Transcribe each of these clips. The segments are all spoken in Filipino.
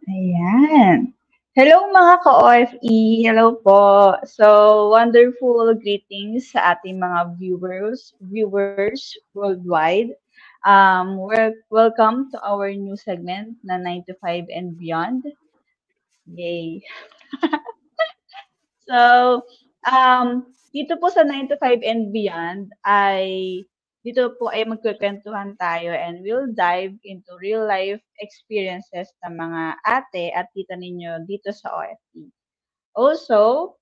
Ayan. Hello mga ka-OFE, hello po. So, wonderful greetings sa ating mga viewers worldwide. Welcome to our new segment na 9 to 5 and beyond. Yay! So, dito po sa 9 to 5 and beyond dito po ay magkukwentuhan tayo and we'll dive into real life experiences ng mga ate at tita ninyo dito sa OFT. Also,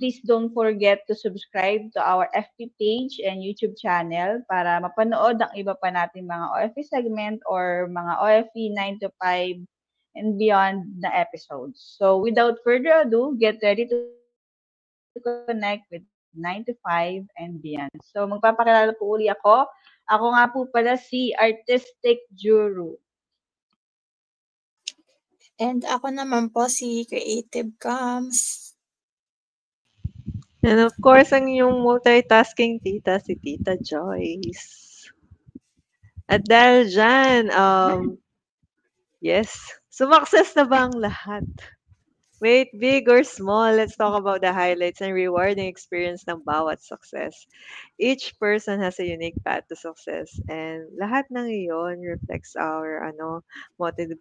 please don't forget to subscribe to our FB page and YouTube channel para mapanood ang iba pa nating mga OFT segment or mga OFT 9 to 5 and beyond na episodes. So, without further ado, get ready to connect with 9 to 5 and beyond. So, magpapakilala po uli ako. Ako nga po pala si Artistic Juru. And ako naman po si Creative Coms. And of course, ang inyong multitasking tita, si Tita Joyce. At dahil dyan, yes, sumakses na ba ang lahat? Wait, big or small, let's talk about the highlights and rewarding experience ng bawat success. Each person has a unique path to success and lahat ng iyon reflects our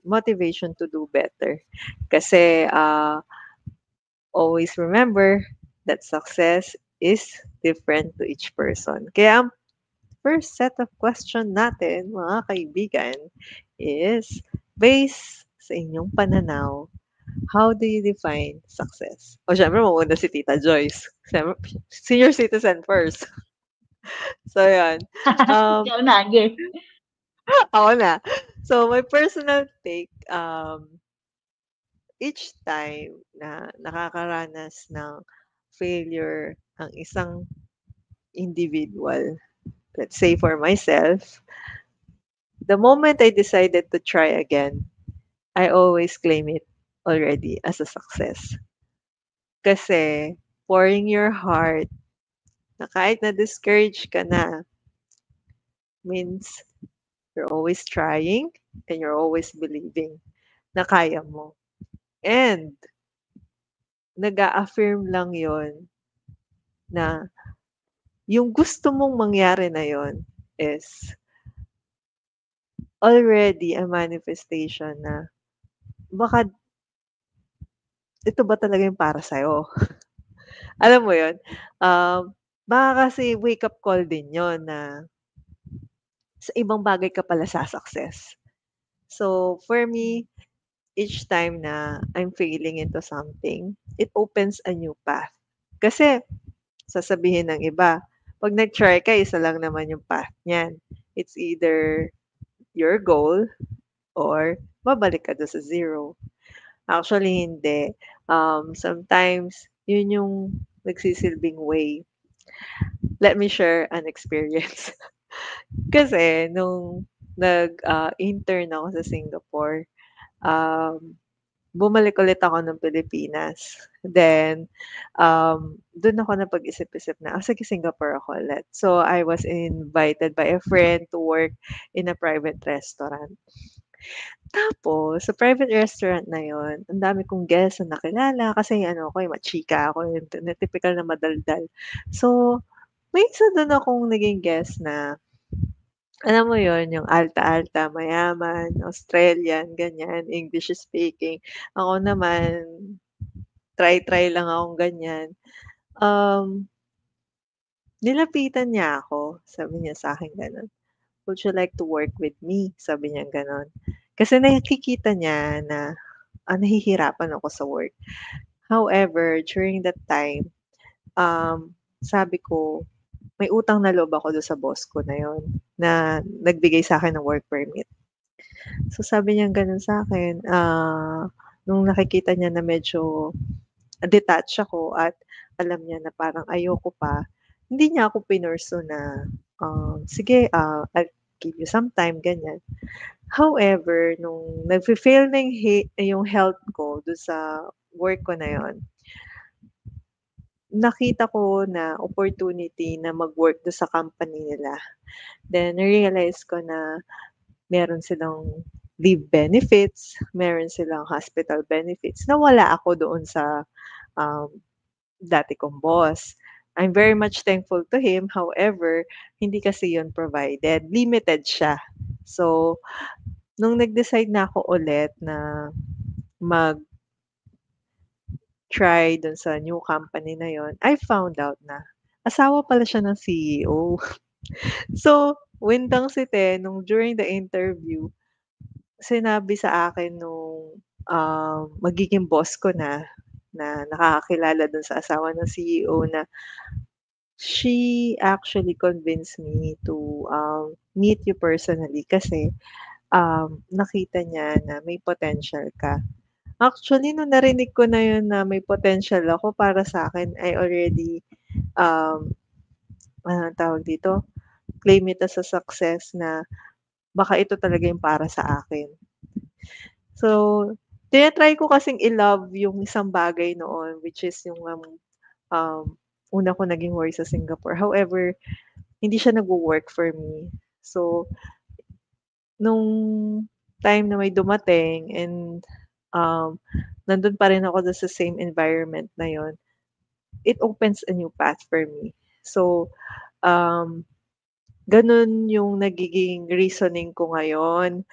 motivation to do better. Kasi always remember that success is different to each person. Kaya ang first set of question natin, mga kaibigan, is based sa inyong pananaw, how do you define success? O syempre, mauna si Tita Joyce. Syempre, senior citizen first. So, yan. Ikaw na, game. Ako na. So, my personal take, each time na nakakaranas ng failure ang isang individual, let's say for myself, the moment I decided to try again, I always claim it already as a success. Kasi pouring your heart na kahit na-discourage ka na means you're always trying and you're always believing na kaya mo. And nag-a-affirm lang yon na yung gusto mong mangyari na yon is already a manifestation na baka ito ba talaga yung para sa'yo? Alam mo yun? Baka kasi wake up call din yon na sa ibang bagay ka pala success. So, for me, each time na I'm failing into something, it opens a new path. Kasi, sasabihin ng iba, pag nag-try ka, isa lang naman yung path niyan. It's either your goal or babalik ka doon sa zero. Actually, hindi. Sometimes, yun yung nagsisilbing way. Let me share an experience. Kasi, nung nag-intern ako sa Singapore, bumalik ulit ako ng Pilipinas. Then, dun ako napag-isip-isip na, sige, Singapore ako ulit. So, I was invited by a friend to work in a private restaurant. Tapos, sa private restaurant na yon, ang dami kong guests na nakilala kasi ano ako, machika ako, yung typical na madaldal. So, may isa dun akong naging guest na alam mo yon yung alta-alta, mayaman, Australian, ganyan, English speaking. Ako naman, try-try lang akong ganyan. Um, Nilapitan niya ako. Sabi niya sa akin gano'n, "Would you like to work with me?" Sabi niya gano'n. Kasi nakikita niya na, nahihirapan ako sa work. However, during that time, sabi ko, may utang na loob ako do'n sa boss ko na 'yon, na nagbigay sa'kin ng work permit. So, sabi niya gano'n sa'kin, nung nakikita niya na medyo detach ako at alam niya na parang ayoko pa, hindi niya ako pinursue na, "Sige, I'll give you some time," ganyan. However, nung nagfe-fail na yung health ko do'n sa work ko na 'yon, nakita ko na opportunity na mag-work do'n sa company nila. Then na-realize ko na meron silang leave benefits, meron silang hospital benefits na wala ako doon sa, um, dati kong boss. I'm very much thankful to him, however, hindi kasi yun provided, limited siya. So, nung nag-decide na ako ulit na mag-try dun sa new company na yun, I found out na asawa pala siya ng CEO. So, windang site nung during the interview, sinabi sa akin nung, magiging boss ko na nakakakilala dun sa asawa ng CEO na she actually convinced me to, meet you personally kasi, nakita niya na may potential ka. Actually, nung narinig ko na yun na may potential ako, para sa'kin I already, um, anong tawag dito, claim it as a success na baka ito talaga yung para sa akin. So, tina-try ko kasing i-love yung isang bagay noon, which is yung, um, una ko naging work sa Singapore. However, hindi siya nagwo-work for me. So, nung time na may dumating and, nandun pa rin ako dun sa same environment na yun, it opens a new path for me. So, um, ganun yung nagiging reasoning ko ngayon,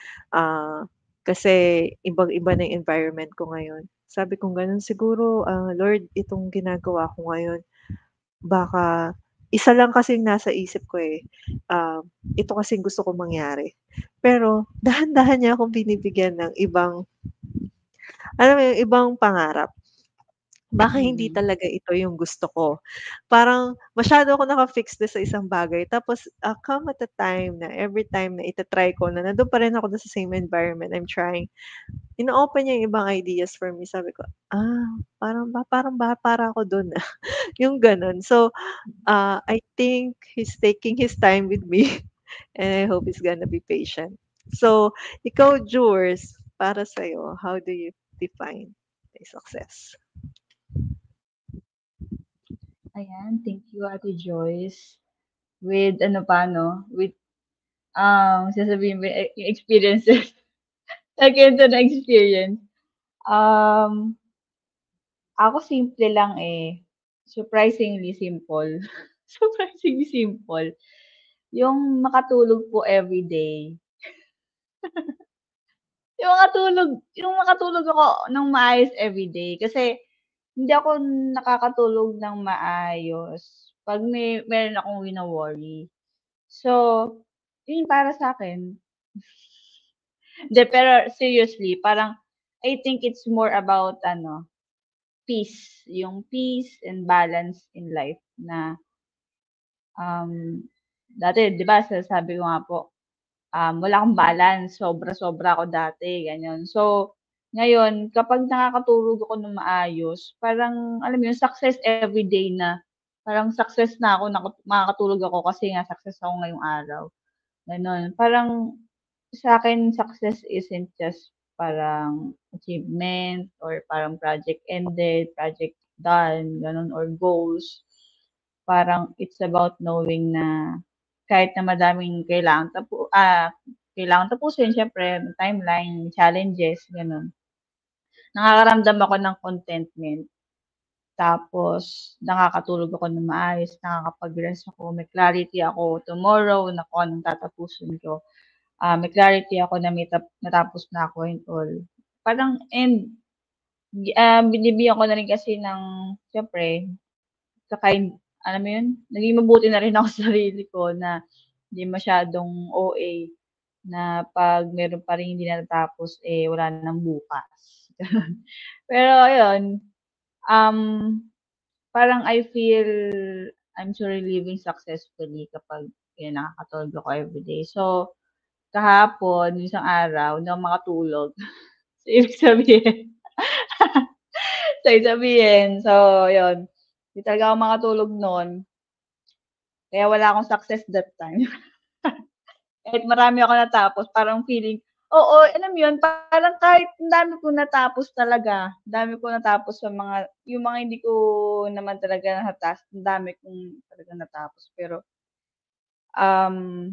kasi ibang-iba na yung environment ko ngayon. Sabi kong gano'n, siguro, Lord, itong ginagawa ko ngayon baka isa lang kasing nasa isip ko, eh, ito kasing gusto kong mangyari. Pero dahan-dahan niya akong binibigyan ng ibang, alam mo yung ibang pangarap. Baka hindi Mm. talaga ito yung gusto ko. Parang masyado ako naka-fix dun sa isang bagay, tapos, come at a time na every time na ita-try ko na nandun pa rin ako dun sa same environment I'm trying, ino-open niya yung ibang ideas for me. Sabi ko, parang para ako dun, yung gano'n. So, I think he's taking his time with me and I hope he's gonna be patient. So, ikaw, Jurs, para sa'yo, how do you define a success? Ayan, thank you Ate Joyce. With ano pa 'no, with, sasabihin mo yung experiences, nagkwento na experience. Um, Ako simple lang, eh, surprisingly simple. Surprisingly simple. Yung makatulog po everyday. Yung makatulog ako ng maayos everyday kasi hindi ako nakakatulog ng maayos 'pag meron akong wino-worry. So, yun para sa'kin. Hindi, pero seriously parang I think it's more about ano, peace, yung peace and balance in life na, um, dati 'di ba sabi ko nga po, wala akong balance, sobra-sobra ako dati, ganyan. So, ngayon kapag nakakatulog ako ng maayos, parang alam mo yun, success everyday na. Parang success na ako makakatulog ako kasi nga success ako ngayong araw, gano'n. Parang sa'kin success isn't just parang achievement or parang project ended, project done, gano'n or goals. Parang it's about knowing na kahit na madaming kailangan tapusin siyempre, timeline, challenges, gano'n. Nakakaramdam ako ng contentment, tapos nakakatulog ako ng maayos, nakakapag-rest ako, may clarity ako tomorrow na kung anong tatapusin ko. May clarity ako na natapos na ako and all. Parang and, binibigyan ko na rin kasi ng siyempre alam mo yun, naging mabuti na rin ako sa sarili ko na hindi masyadong OA na 'pag meron pa ring hindi natatapos, eh, wala ng bukas, gano'n. Pero ayun, um, parang I feel I'm truly living successfully kapag yun nakakatulog ako everyday. So, kahapon, yung isang araw, hindi ako makatulog. So, ibig sabihin so yun, di talaga ako makatulog nun, kaya wala akong success that time. Kahit marami ako natapos parang feeling oo, alam mo yun, parang kahit ang dami kong natapos talaga, ang dami kong natapos sa yung mga hindi ko naman talaga ang dami kong talagang natapos. Pero, um,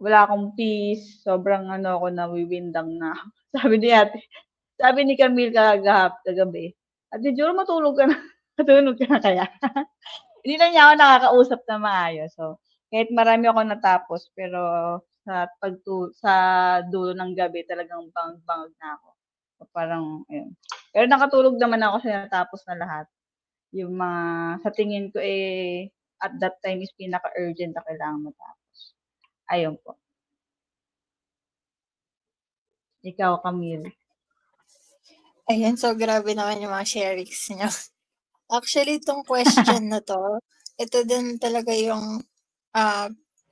wala akong peace, sobrang ano ako, nawiwindang na. Sabi ni Camille kagabi, "Ate Jo, matulog ka na, matulog ka na kaya?" Hindi na niya ako nakakausap na maayos. So, kahit marami akong natapos, pero sa dulo ng gabi talagang bangag-bangag na ako. So, parang ayun. Pero nakatulog naman ako kasi natapos na lahat. Yung mga sa tingin ko, at that time is pinaka-urgent na kailangang matapos. Ayun po. Ikaw, Camille. Ayan, so grabe naman yung mga sharings niyo. Actually, itong question na 'to, ito din talaga yung,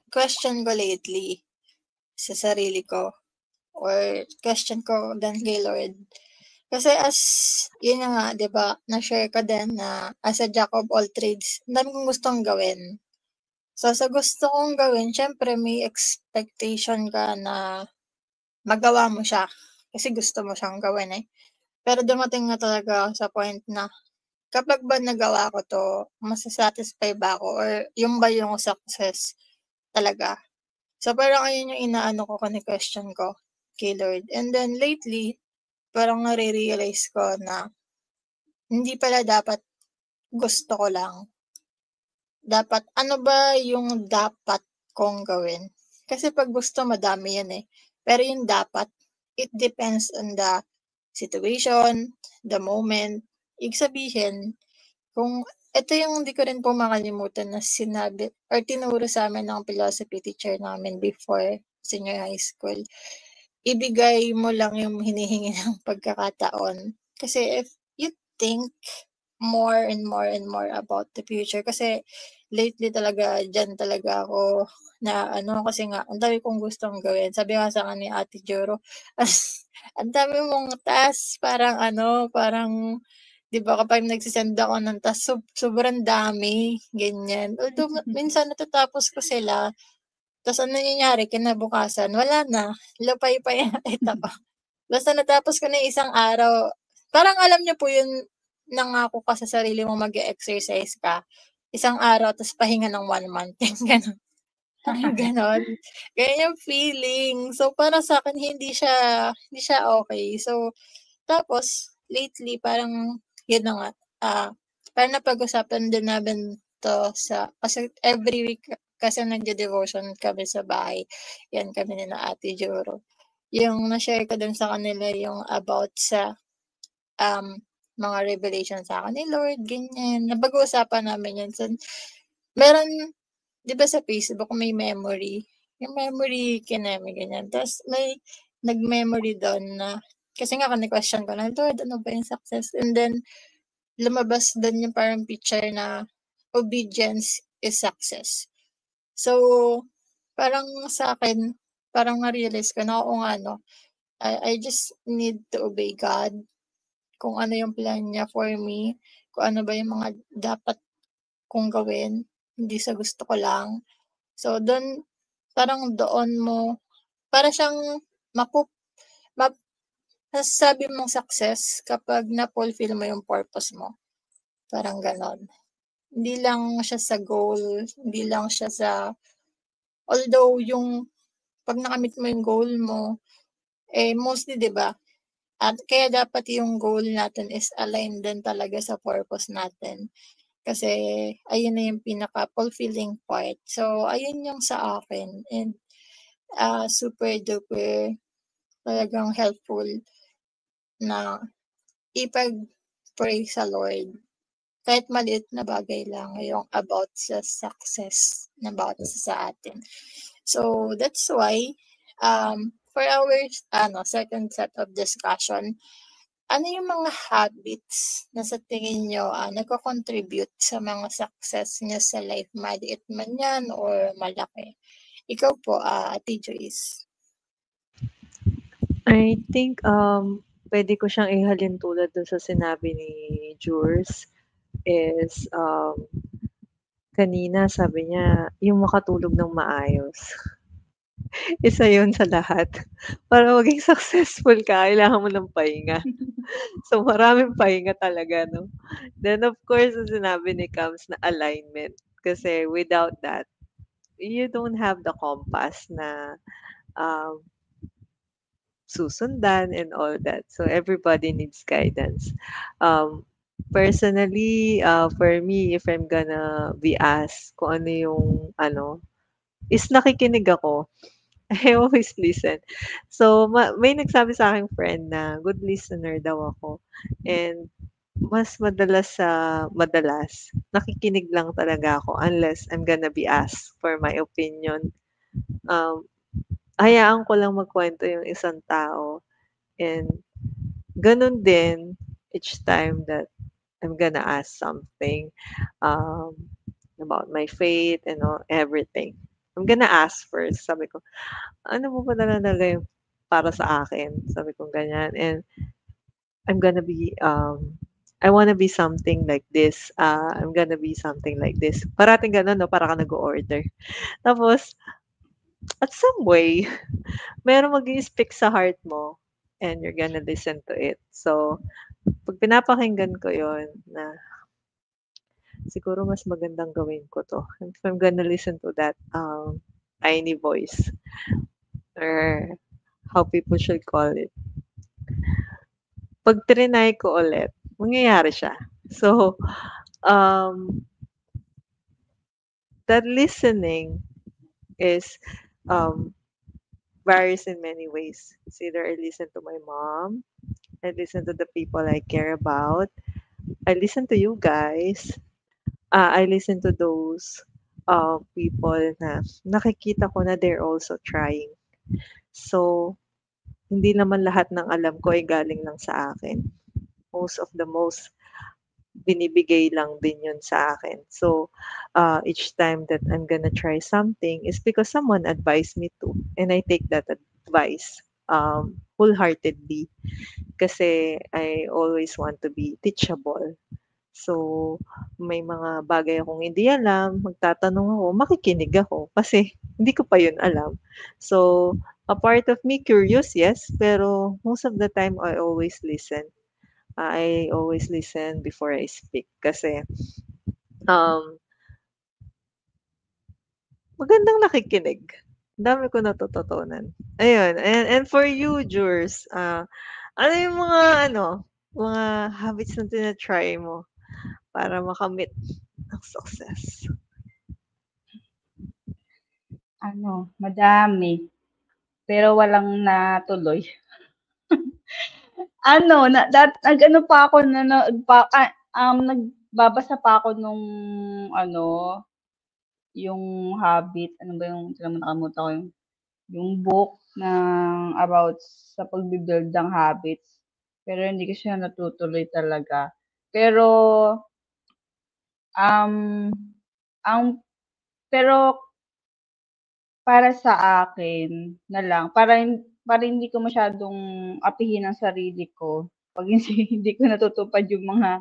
question ko lately sa sarili ko or question ko din kay Lord. Kasi yun na nga, 'di ba, na-share ko din na as a jack of all trades, ang dami kong gustong gawin. So, sa gusto kong gawin siyempre may expectation ka na magawa mo siya kasi gusto mo siyang gawin, eh. Pero dumating na talaga ako sa point na kapag ba nagawa ko 'to, masa-satisfy ba ako or yung ba yung success talaga? So, parang ayun yung inaano ko, kine-question ko kay Lord. And then lately, parang nare-realize ko na hindi pala dapat gusto ko lang. Dapat ano ba yung dapat kong gawin? Kasi 'pag gusto madami yan, eh. Pero yung dapat, it depends on the situation, the moment. Ibig sabihin, kung ito yung hindi ko rin po makalimutan na sinabi or tinuro sa'min ng philosophy teacher namin before senior high school. Ibigay mo lang yung hinihingi ng pagkakataon. Kasi if you think more and more and more about the future, kasi lately talaga diyan talaga ako na ano, kasi nga ang dami kong gustong gawin. Sabi nga sa'kin ni Ate Joro, "Ang dami mong task, parang ano, parang" 'di ba kapag nagse-send ako ng task sobrang dami, ganyan. Although minsan natatapos ko sila, ta's ang nangyayari kinabukasan wala na, lupay-pay na ulit ako. Basta natapos ko na yung isang araw, parang alam niyo po yun, nangako ka sa sarili mo mag-e-exercise ka, isang araw ta's pahinga ng 1 month, yung gano'n. Parang gano'n, ganyan yung feeling. So, para sa'kin hindi siya okey. So, tapos lately parang yun na nga, parang napag-usapan din namin 'to kasi every week kasi nagde-devotion kami sa bahay, 'yan kami nina Ate Joro. Yung na-share ko din sa kanila yung about sa, um, mga revelation sa'kin ni Lord, ganyan. Napag-uusapan namin 'yan. So, meron 'di ba sa Facebook may memory, yung memory kineme, ganyan. Ta's may nag-memory dun na kasi nga kine-question ko na, "Lord, ano ba yung success?" And then lumabas dun yung parang picture na obedience is success. So, parang sa'kin, parang na-realize ko na, oo nga 'no, I just need to obey God, kung ano yung plan niya for me, kung ano ba yung mga dapat kong gawin, hindi sa gusto ko lang. So dun, parang doon mo para siyang mapu map masasabi mong success kapag na-fulfill mo yung purpose mo, parang gano'n. Hindi lang siya sa goal, hindi lang siya sa although yung 'pag nakamit mo yung goal mo, mostly 'di ba, at kaya dapat yung goal natin is aligned din talaga sa purpose natin. Kasi ayun na yung pinaka-fulfilling part. So ayun yung sa akin and, super duper talagang helpful na ipag-pray sa Lord. Kahit maliit na bagay lang yung about sa success na bawat isa sa atin. So that's why, for our second set of discussion, ano yung mga habits na sa tingin niyo, nagko-contribute sa mga success niyo sa life, maliit man yan or malaki? Ikaw po, Ate Joyce. I think, puwede ko siyang ihalin tulad dun sa sinabi ni Jurs is, kanina sabi niya yung makatulog ng maayos. Isa yun sa lahat. Para maging successful ka kailangan mo ng pahinga. So, maraming pahinga talaga 'no. Then of course, yung sinabi ni Kams na alignment, kasi without that, you don't have the compass na um, susundan and all that. So everybody needs guidance. Um, Personally, for me, if I'm gonna be asked kung ano yung is nakikinig ako. I always listen. So, may nagsabi sa aking friend na good listener daw ako. And mas madalas, nakikinig lang talaga ako unless I'm gonna be asked for my opinion. Um, Hayaan ko lang magkwento yung isang tao and ganun din each time that I'm gonna ask something um, about my faith and all, everything. I'm gonna ask first. Sabi ko, ano mo ba talaga yung para sa akin? Sabi ko ganyan. And I'm gonna be, I wanna be something like this. I'm gonna be something like this. Parating ganun, no? Para ka nag-order. Tapos, at some way, meron mag-i-speak sa heart mo and you're gonna listen to it. So, pag pinapakinggan ko yon na siguro mas magandang gawin ko 'to. If I'm gonna listen to that, tiny voice or how people should call it. 'Pag triny ko ulit, mangyayari siya. So, um, that listening is, um, varies in many ways. It's either I listen to my mom, I listen to the people I care about, I listen to you guys, I listen to those, people na nakikita ko na they're also trying. So, hindi naman lahat ng alam ko ay galing lang sa akin. Most binibigay lang din yun sa akin. So, each time that I'm gonna try something is because someone advised me to, and I take that advice, wholeheartedly kasi I always want to be teachable. So, may mga bagay akong hindi alam, magtatanong ako, makikinig ako kasi hindi ko pa yun alam. So, a part of me curious, yes, pero most of the time I always listen. I always listen before I speak kasi um, magandang nakikinig. Ang dami ko natututunan. Ayun, and for you, Jurs, ano yung mga habits na tina-try mo para makamit ang success? Madami, pero walang natuloy. Nag-ano pa ako, nagbabasa pa ako nung ano, yung habit, ano ba yung, teka nakalimutan ko yung book ng about sa pagbi-build ng habits. Pero hindi ko siya natutuloy talaga. Pero, um, ang, pero para sa akin na lang, para hindi ko masyadong apihin ang sarili ko, pag hindi, hindi ko natutupad yung mga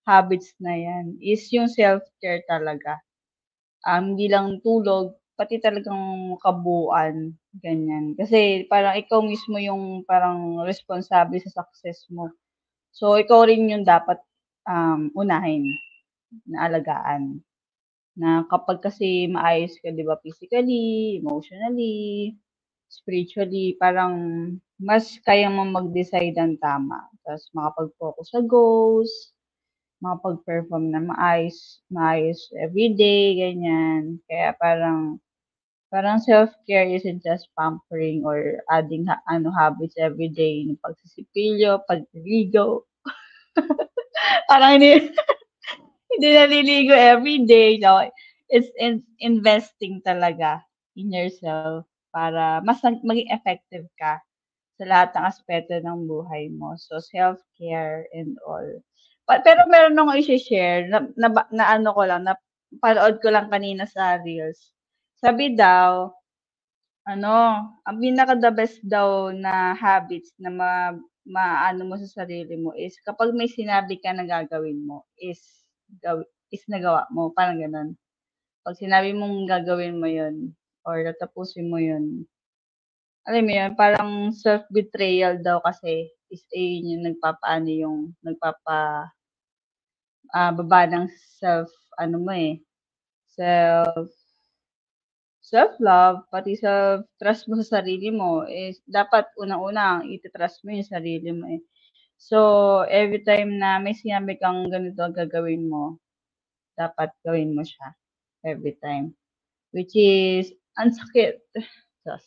habits na yan, is yung self-care talaga. Hindi lang tulog, pati talagang kabuuan, ganyan. Kasi parang ikaw mismo yung parang responsable sa success mo. So, ikaw rin yung dapat unahin na alagaan. Na kapag kasi maayos ka, di ba, physically, emotionally, spiritually, parang mas kaya mo mag-decide ng tama. Tapos makapag-focus sa goals, makapag-perform na maayos everyday, ganyan. Kaya parang self-care isn't just pampering or adding habits everyday, yung pagsisipilyo, pagliligo. Parang hindi naliligo everyday, no? It's investing talaga in yourself para mas maging effective ka sa lahat ng aspeto ng buhay mo. So, self-care and all. Pero meron akong i-share na ano ko lang, na panood ko lang kanina sa Reels. Sabi daw, ano, ang pinaka the best daw na habits na maano mo sa sarili mo is kapag may sinabi ka na gagawin mo is nagawa mo, parang gano'n. 'Pag sinabi mong gagawin mo 'yun or tatapusin mo 'yun, alam mo 'yun, parang self-betrayal daw kasi is ayun yung baba ng self ano mo, self self-love, pati self-trust mo sa sarili mo is dapat unang-una iti-trust mo yung sarili mo eh. So, every time na may sinabi kang ganito gagawin mo, dapat gawin mo siya every time. Which is, ang sakit. Diyos.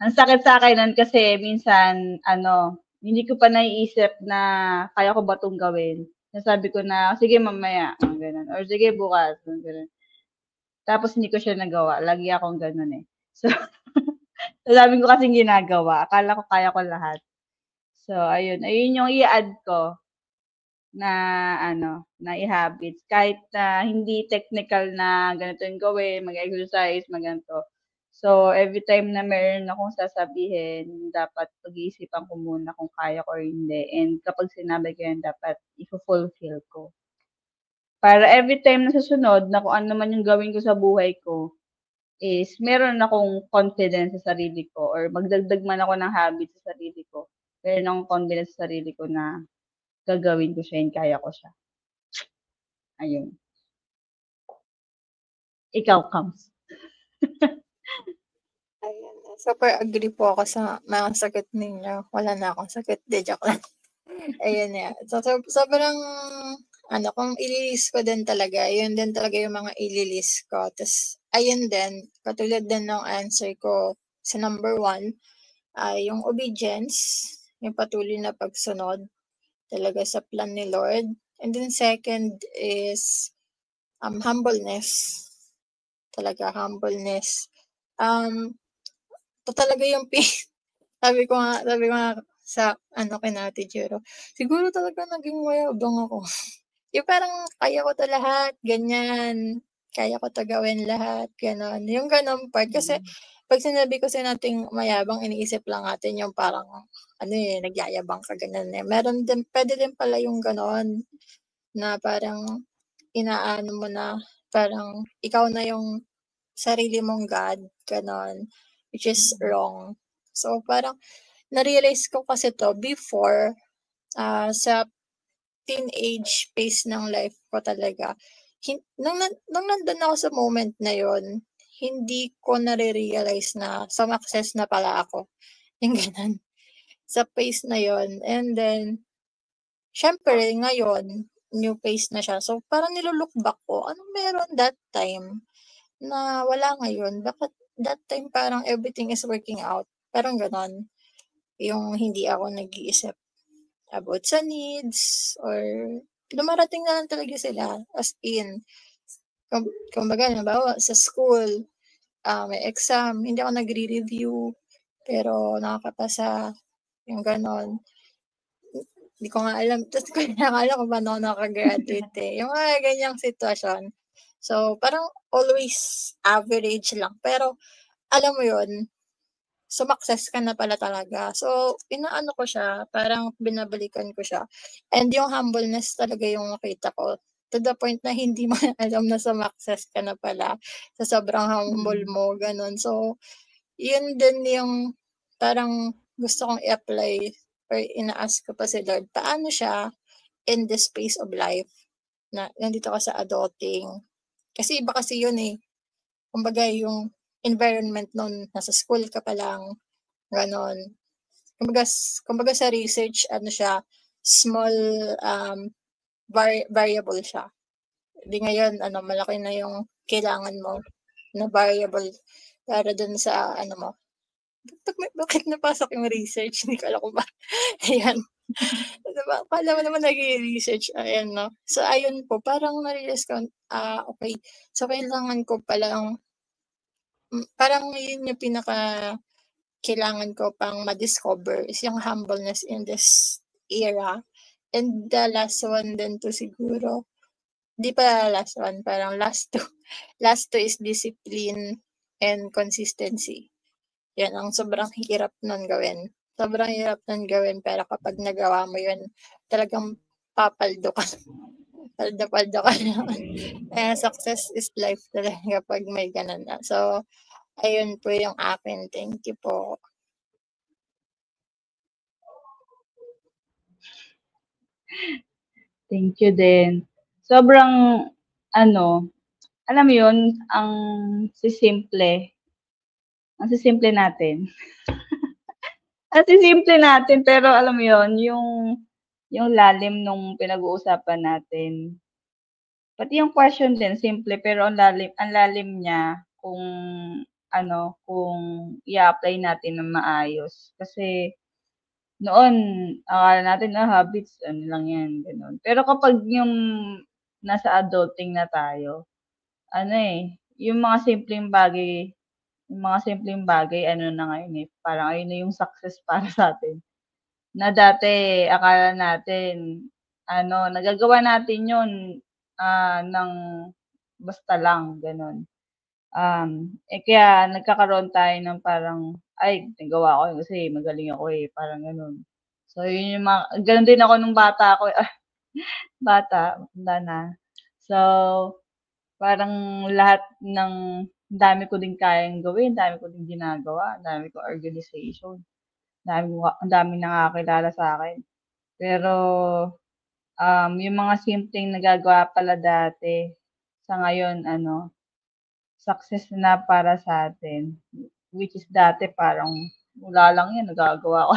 Ang sakit sa akin nun kasi minsan, hindi ko pa naiisip na kaya ko ba 'tong gawin. Nasabi ko na, sige mamaya, ganun. Or sige bukas, ganun. Tapos hindi ko siya nagawa. Lagi akong ganun eh. So, ang dami ko kasing ginagawa. Akala ko kaya ko lahat. So, ayun. Ayun yung i-add ko na na i-habits. Kahit na hindi technical na ganito yung gawin, mag-exercise, maganito. So, every time na meron akong sasabihin, dapat pag-iisipan ko muna kung kaya ko or hindi. And kapag sinabi ko yan, dapat i-fulfill ko. Para every time na susunod na kung ano man yung gawin ko sa buhay ko, is meron akong confidence sa sarili ko or magdagdag man ako ng habit sa sarili ko. Meron akong confidence sa sarili ko na gagawin ko siya and kaya ko siya. Ayun. Ikaw, Kams. Ayan. Super agree po ako sa mga sagot ninyo. Wala na akong sagot. De, joke lang. Ayun nga. So, sobrang, kung ililist ko din talaga, yun din talaga yung mga ililist ko. Tapos, ayun din, katulad din ng answer ko sa number 1, ay yung obedience, yung patuloy na pagsunod talaga sa plan ni Lord. And then second is humbleness. Talaga, humbleness. Ito talaga yung sabi ko nga sa kay Ate Jero, siguro talaga naging mayabang ako. Yung parang kaya ko 'to lahat, ganyan. Kaya ko 'to gawin lahat, gano'n. Yung gano'ng part kasi 'pag sinabi kasi nating mayabang iniisip lang natin yung parang nagyayabang ka gano'n eh. Meron din puwede din pala yung gano'n na parang inaano mo na parang ikaw na yung sarili mong God, gano'n, which is wrong. So, parang na-realize ko kasi 'to before, sa teenage phase ng life ko talaga. Nung nandun ako sa moment na yon, hindi ko nare-realize na sumakses na pala ako, yung gano'n, sa phase na yon. And then, siyempre ngayon, new phase na siya. So, parang nilu-look back ko, anong meron that time na wala ngayon? Bakit that time parang everything is working out, parang gano'n. Yung hindi ako nag-iisip about sa needs or dumarating na lang talaga sila, as in. Kumbaga halimbawa sa school, may exam, hindi ako nagre-review, pero nakakapasa, yung gano'n. Hindi ko nga alam, tapos ko alam kung paano ako naka-graduate eh. Yung mga ganyang sitwasyon. So, parang always average lang. Pero, alam mo yun, sumakses ka na pala talaga. So, inaano ko siya, parang binabalikan ko siya. And yung humbleness talaga yung nakita ko. To the point na hindi mo alam na sumakses ka na pala sa sobrang humble mo, ganun. So, yun din yung parang gusto kong i-apply or ina-ask ko pa si Lord, paano siya in the space of life na nandito ka sa adulting. Kasi iba kasi yun eh. Kumbaga yung environment nun, nasa school ka pa lang, ganon. Kumbaga sa research, siya, small variable siya. Di ngayon, malaki na yung kailangan mo na variable para dun sa mo. Bakit napasok yung research? Hindi ko alam kung ba. Ayan. Diba? Kala mo naman nag-research. Ayan, no? So, ayun po, parang na-realize ko, okay. So, kailangan ko palang, parang yun yung kailangan ko pang ma-discover is yung humbleness in this era. And the last one din to siguro, di pa last one, parang last two. Last two is discipline and consistency. Yan ang sobrang hirap nun gawin. Sobrang hirap nun gawin, pero kapag nagawa mo yun, talagang papaldo ka. Paldo-paldo ka naman. Success is life talaga pag may ganun na. So, ayun po yung akin. Thank you po. Thank you din. Sobrang, alam mo yun, ang simple Ang sisimple natin. Ang sisimple natin pero alam mo 'yun, yung lalim nung pinag-uusapan natin. Pati yung question din simple pero ang lalim niya kung kung i-a-apply natin ng maayos. Kasi noon akala natin, habits ano lang 'yan, gano'n. Pero kapag yung nasa adulting na tayo, yung mga simpleng bagay ano na ngayon, parang ayun na yung success para sa'tin. Na dati akala natin nagagawa natin yun, ng basta lang gano'n. Kaya nagkakaroon tayo ng parang, "Ay nagawa ko yun kasi magaling ako, parang gano'n. So yun yung gano'n din ako nung bata ako, bata, matanda na. So, parang lahat ng dami ko din kayang gawin, dami ko din ginagawa, dami kong organization, ang daming nakakakilala sa'kin. Pero, yung mga simpleng nagagawa pala dati, sa ngayon success na para sa'tin. Which is dati parang wala lang 'yan nagagawa ko.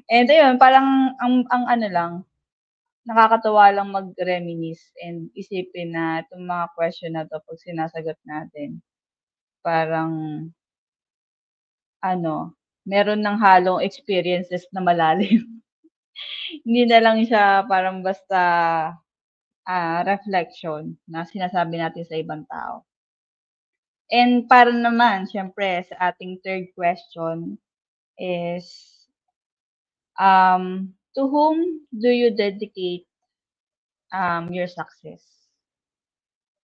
And ayun, parang ang lang, nakakatuwa lang mag-reminisce and isipin na itong mga question na 'to 'pag sinasagot natin, parang meron ng halong experiences na malalim. Hindi na lang siya parang basta, reflection na sinasabi natin sa ibang tao. And para naman siyempre sa ating third question is, to whom do you dedicate, your success,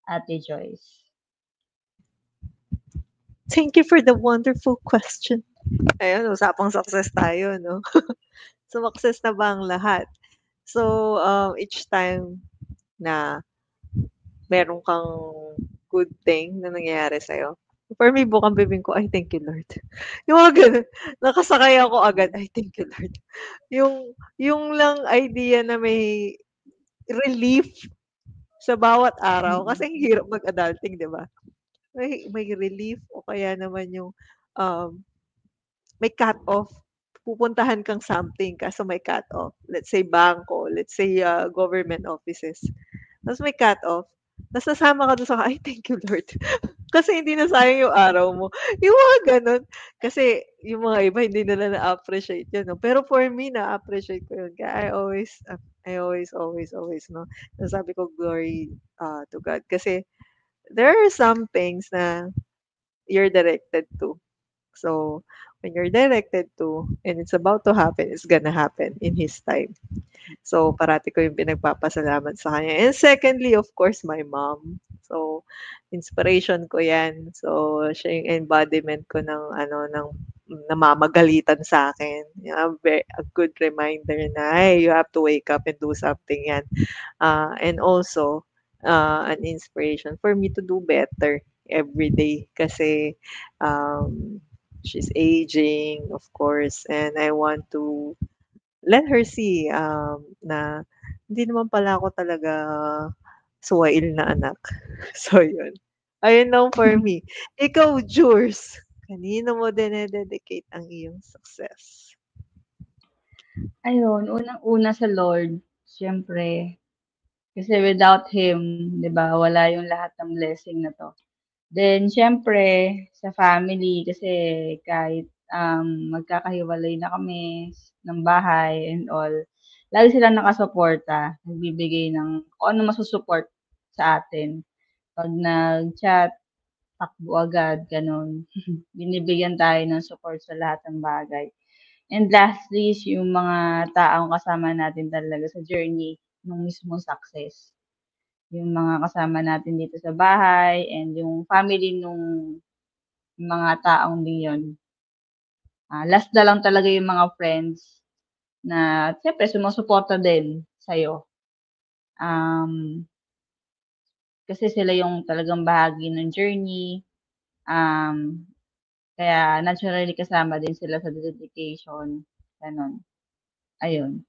Ate Joyce? Thank you for the wonderful question. Ayun, usapang success tayo, no? Sumakses na ba ang lahat? So, each time na meron kang good thing na nangyayari sa'yo, for me, bukang bibig ko, "Ay, thank you, Lord." Yung mga gano'n. Nakasakay ako agad, "Ay, thank you, Lord." Yung lang idea na may relief sa bawat araw kasi ang hirap mag-adulting, 'di ba? May relief o kaya naman yung, um, may cut-off. Pupuntahan kang something kaso may cut-off. Let's say bangko, let's say, government offices. Tapos may cut-off, tapos nasama ka dun sa, "Ay, thank you, Lord." Kasi hindi nasayang yung araw mo. Yung mga gano'n. Kasi yung mga iba hindi nila na-appreciate yun 'no, pero for me na-appreciate ko yun kaya I always, 'no, nasabi ko glory, to God. Kasi there are some things na you're directed to. So, when you're directed to and it's about to happen, it's gonna happen in His time. So, parati ko yung pinagpapasalamat sa kanya. And secondly, of course, my mom. So, inspiration ko 'yan. So, siya yung embodiment ko ng ng namamagalitan sa'kin. A good reminder na, "Hey, you have to wake up and do something." 'Yan. And also, an inspiration for me to do better every day kasi, she's aging, of course, and I want to let her see, na hindi naman pala ako talaga suwail na anak. So yun. Ayun lang for me. Ikaw, Jurs, kanino mo dine-dedicate ang iyong success? Ayun, unang-una sa Lord, siyempre. Kasi without Him, 'di ba, wala yung lahat ng blessing na 'to. Then siyempre sa family kasi kahit, magkakahiwalay na kami ng bahay and all, lagi silang nakasuporta, nagbibigay ng kung ano masu-support sa atin. 'Pag nag-chat, takbo agad, gano'n. Binibigyan tayo ng support sa lahat ng bagay. And lastly is yung mga taong kasama natin talaga sa journey nung mismong success. Yung mga kasama natin dito sa bahay and yung family nung mga taong yun. Last na lang talaga yung mga friends na siyempre sumusuporta din sa'yo. Kasi sila yung talagang bahagi ng journey. Kaya naturally kasama din sila sa dedication, gano'n. Ayun.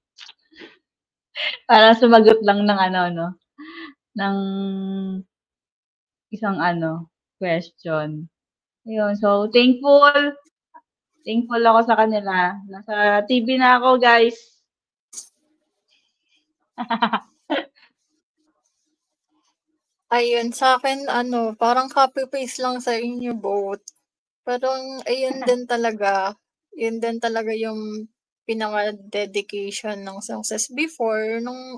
Para sumagot lang ng 'no, ng isang question. Yun, so thankful ako sa kanila. Nasa TV na ako, guys. Ayun, sa'kin parang copy-paste lang sa inyo both. Parang ayun din talaga, yun din talaga yung pinaka-dedication ng success before nung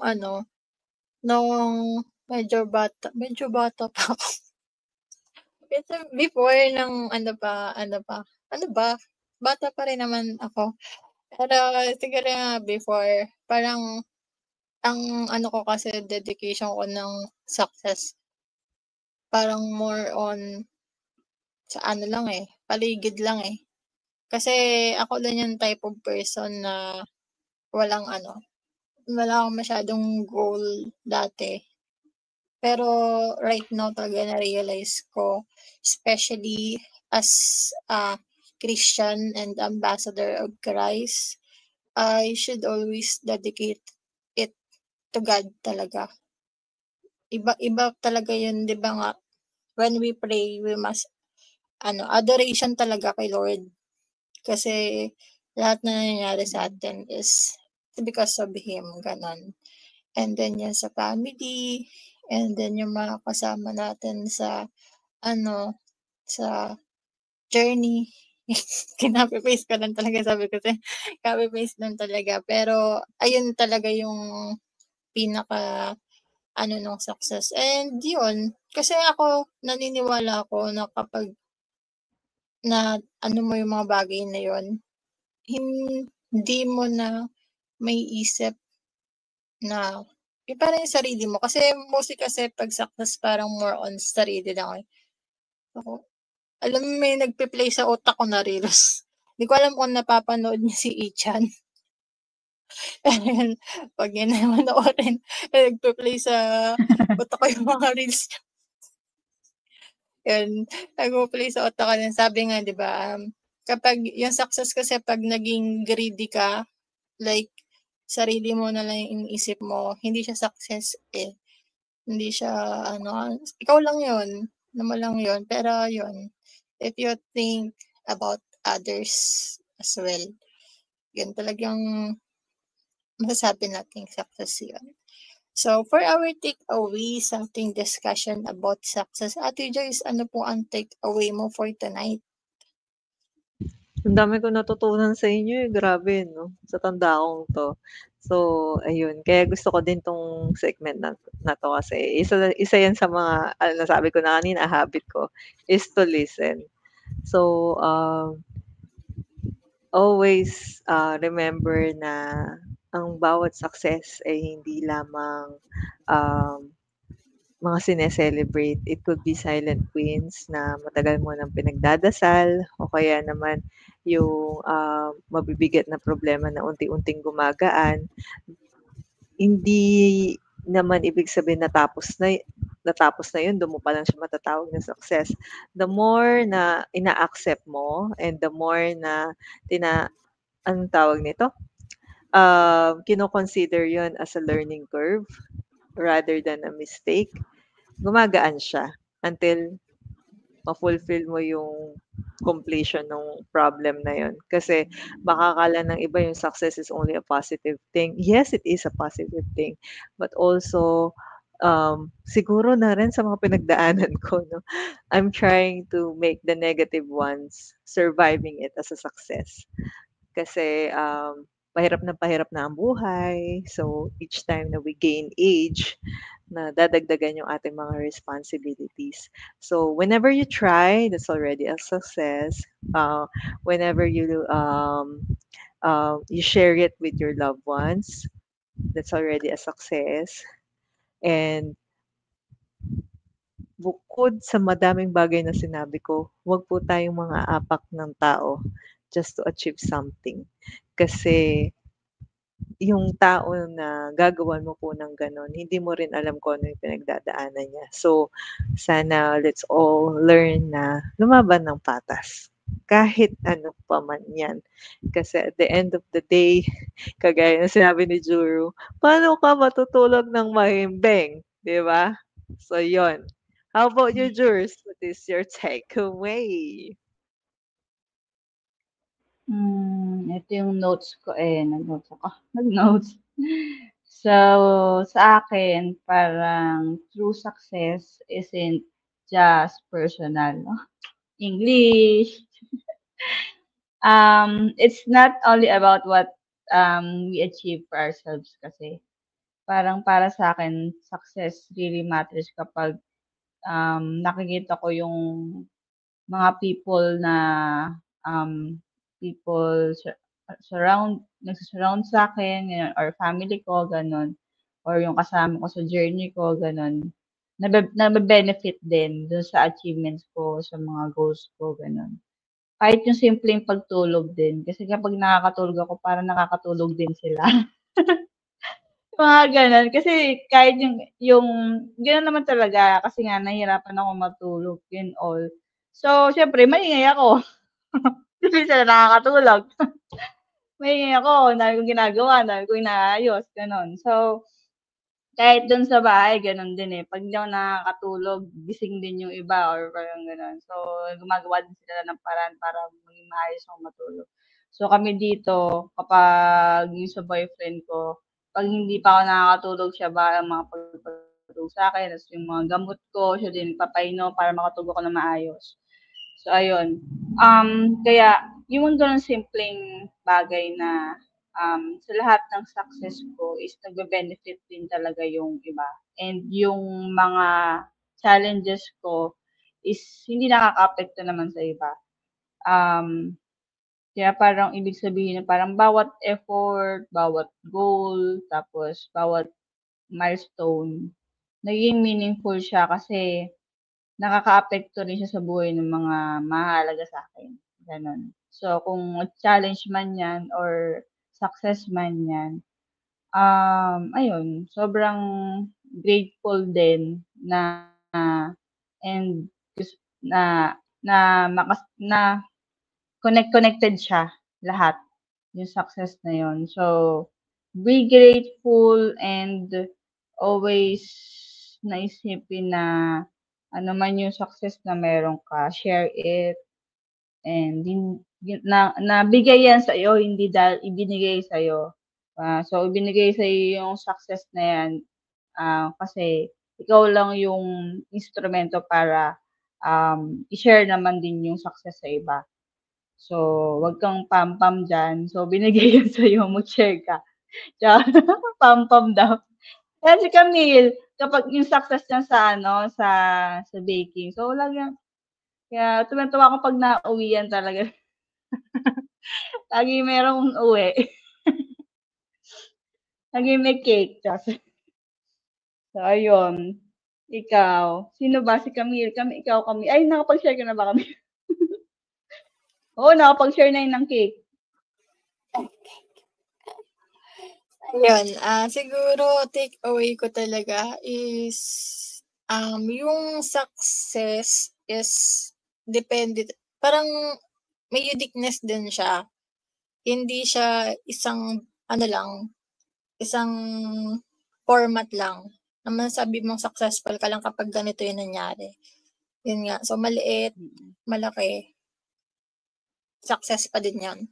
medyo bata pa ako. Kasi before ng ano ba, bata pa rin naman ako. Pero siguro nga before, parang ang ano ko kasi dedication ko ng success, parang more on sa ano lang paligid lang eh. Kasi ako din yung type of person na walang wala akong masyadong goal dati. Pero right now talaga na-realize ko, especially as a Christian and ambassador of Christ, I should always dedicate it to God talaga. Iba talaga yun, 'di ba nga, when we pray, we must adoration talaga kay Lord. Kasi lahat na nangyayari sa atin is because of Him, ganon. And then yan sa family, and then yung mga kasama natin sa sa journey. Kinapi-paste ko lang talaga, sabi ko kasi copy-paste lang talaga. Pero ayun talaga yung pinaka nung success. And yun, kasi ako naniniwala ako na kapag na mo yung mga bagay na yun, hindi mo na may isip na yung parang yung sarili mo. Kasi mostly kasi pag success parang more on sarili lang eh. Ako, alam mo may nagpe-play sa utak ko na reels. Hindi ko alam kung napapanood niya si Ichan. Ayun, pag yun na manoorin, nagpe-play sa utak ko yung mga reels. Yun, nagpe-play sa utak ko. Sabi nga, di ba, kapag yung success kasi pag naging greedy ka, like, sarili mo na lang yung iniisip mo, hindi siya success eh. Hindi siya, ikaw lang yun, naman lang yun. Pero yun, if you think about others as well, yun talagang masasabi nating success yun. So, for our takeaway sa ating discussion about success, Ate Joyce, ano po ang takeaway mo for tonight? Ang dami kong natutunan sa inyo eh, grabe 'no, sa tanda kong 'to. So, ayun, kaya gusto ko din 'tong segment na 'to kasi isa 'yan sa mga nasabi ko na kanina habit ko is to listen. So, always, remember na ang bawat success ay hindi lamang, mga sine-celebrate. It could be silent wins na matagal mo ng pinagdadasal o kaya naman yung, mabibigat na problema na unti-unting gumagaan. Hindi naman ibig sabihin natapos na yun, dun mo pa lang siya matatawag na success. The more na ina-accept mo and the more na anong tawag nito? Kino-consider yun as a learning curve rather than a mistake, gumagaan siya until ma-fulfill mo yung completion ng problem na yun. Kasi baka akala ng iba yung success is only a positive thing. Yes, it is a positive thing. But also, siguro na rin sa mga pinagdaanan ko, no, I'm trying to make the negative ones surviving it as a success. Kasi pahirap na ang buhay. So, each time na we gain age, na dadagdagan yung ating mga responsibilities. So, whenever you try, that's already a success. Whenever you share it with your loved ones, that's already a success. And bukod sa madaming bagay na sinabi ko, huwag po tayong mga apak ng tao just to achieve something. Kasi yung tao na gagawan mo po ng gano'n, hindi mo rin alam kung ano yung pinagdadaanan niya. So, sana let's all learn na lumaban ng patas. Kahit ano pa man yan. Kasi at the end of the day, kagaya ng sinabi ni Juru, paano ka matutulog ng mahimbing? Di ba? So, yon. How about you, Jurs? What is your takeaway? Ito yung notes ko nag-notes ako. Nag-notes. So, sa akin, parang true success isn't just personal. English. It's not only about what we achieve for ourselves kasi. Parang para sa akin, success really matters kapag nakikita ko yung mga people na people nagsa-surround sa akin, ganun, or family ko, ganun, or yung kasama ko sa journey ko, ganun, nabe-benefit din dun sa achievements ko, sa mga goals ko, ganun. Kahit yung simpleng pagtulog din, kasi kapag nakakatulog ako, parang nakakatulog din sila. Mga gano'n. Kasi kahit yung gano'n naman talaga kasi nga nahihirapan ako matulog and all. So, siyempre maingay ako. Kasi sila nakakatulog. Maingay ako, ang dami kong ginagawa, ang dami kong inaayos, gano'n. So, kahit do'n sa bahay gano'n din, 'pag di ako nakakatulog gising din yung iba or parang gano'n. So, gumagawa din sila ng paraan para maging maayos akong matulog. So, kami dito kapag yung sa boyfriend ko, 'pag hindi pa ako nakakatulog siya ba ang makapagpatulog sa'kin ta's yung mga gamot ko siya din nagpapainom para makatulog ako ng maayos. So, ayun. Kaya yung gano'ng simpleng bagay na sa lahat ng success ko is nagbe-benefit din talaga yung iba. And yung mga challenges ko is hindi nakakaapekto naman sa iba. Kaya parang ibig sabihin na parang bawat effort, bawat goal, tapos bawat milestone, naging meaningful siya kasi nakakaapekto rin siya sa buhay ng mga mahahalaga sa akin, gano'n. So, kung challenge man 'yan or success man 'yan, ayun, sobrang grateful din na and na na connected siya lahat, yung success na yun. So, be grateful and always naisipin na ano man yung success na meron ka, share it and nabigay yan sa'yo, hindi dahil ibinigay sa'yo. So, ibinigay sa'yo yung success na yan kasi ikaw lang yung instrumento para i-share naman din yung success sa iba. So, wag kang pam-pam diyan. So, binigay yan sa'yo, mag-share ka. Tsaka pam-pam daw. Kaya si Camille, kapag yung success niya sa sa baking, so lagi kaya tuwang-tuwa ako 'pag nauwian talaga. Laging merong uwi. Laging may cake. So, ayun. Ikaw, sino ba? Si Camille? Ikaw, Camille. Ay, nakapag-share ka na ba, Camille? Oo, nakapag-share na yun ng cake. Ayun, siguro take away ko talaga is yung success is depende parang may uniqueness din siya. Hindi siya isang isang format lang na masasabi mong successful ka lang kapag ganito yung nangyari. Yun nga, so maliit, malaki, success pa din yan.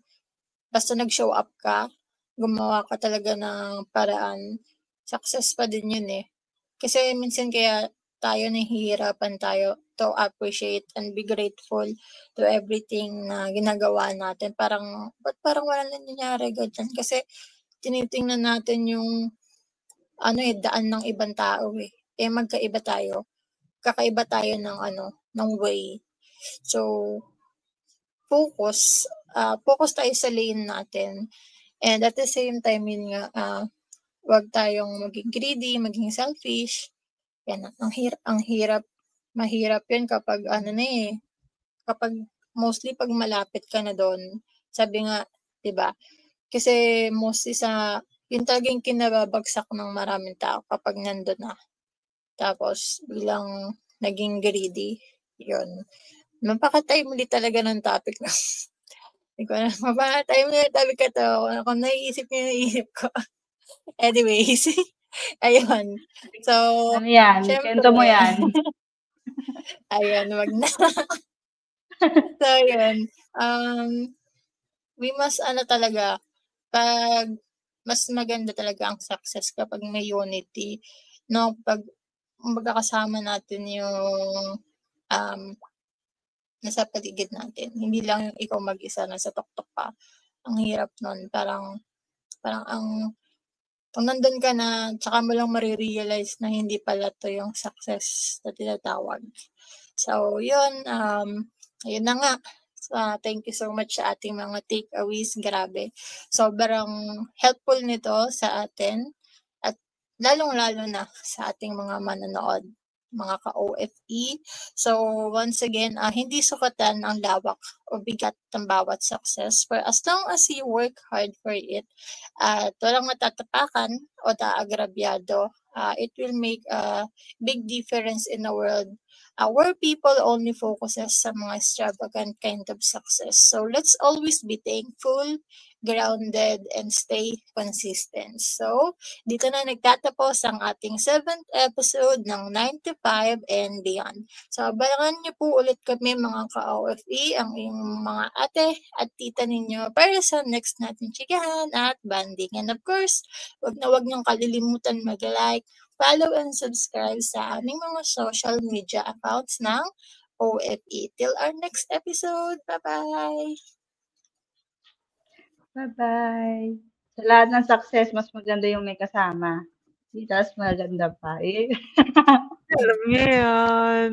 Basta nag-show up ka, gumawa ka talaga ng paraan, success pa din yun eh. Kasi minsan kaya tayo nahihirapan tayo to appreciate and be grateful to everything na ginagawa natin. Ba't parang wala nangyayari ganyan? Kasi tinitingnan natin yung daan ng ibang tao eh. Eh magkaiba tayo. Kakaiba tayo ng way. So, focus tayo sa lane natin. And at the same time, yun nga, wag tayong maging greedy, maging selfish. Yan, mahirap yun kapag kapag mostly pag malapit ka na doon, sabi nga, 'di ba? Kasi mostly yun talagang kinababagsak ng maraming tao kapag nandun na. Tapos bilang naging greedy, yun. Napaka-timely talaga ng topic na. Hindi ko alam, mapaka-timely na topic ka to. Kung naiisip niyo yung naiisip ko. Anyways, ayun. So, Ano yan? syempre, Kwento mo yan. ayun, wag na. So, yun. we must mas maganda talaga ang success kapag may unity, no? Pag magkakasama natin yung nasa paligid natin. Hindi lang yung ikaw mag-isa nasa tuktok ka. Ang hirap nun. Parang kung nandun ka na, tsaka mo lang marirealize na hindi pala to yung success na tinatawag. So, yun na nga. Thank you so much sa ating mga takeaways. Grabe. Sobrang helpful nito sa atin at lalong-lalo na sa ating mga manonood, mga ka-OFE. So, once again, hindi sukatan ang lawak o bigat ng bawat success for as long as you work hard for it at walang matatapakan o naagrabyado, it will make a big difference in the world where people only focuses sa mga extravagant kind of success. So let's always be thankful, grounded, and stay consistent. So, dito na nagtatapos ang ating 7th episode ng 9 to 5 and Beyond. So, abangan niyo po ulit kami mga ka-OFE, ang inyong mga ate at tita ninyo para sa next natin chikahan at banding. And of course, wag niyong kalilimutan mag-like, follow and subscribe sa aming mga social media accounts ng OFE. Till our next episode. Bye-bye! Bye-bye! Sa lahat ng success, mas maganda yung may kasama. Di, tas maganda pa. Alam niyo yun.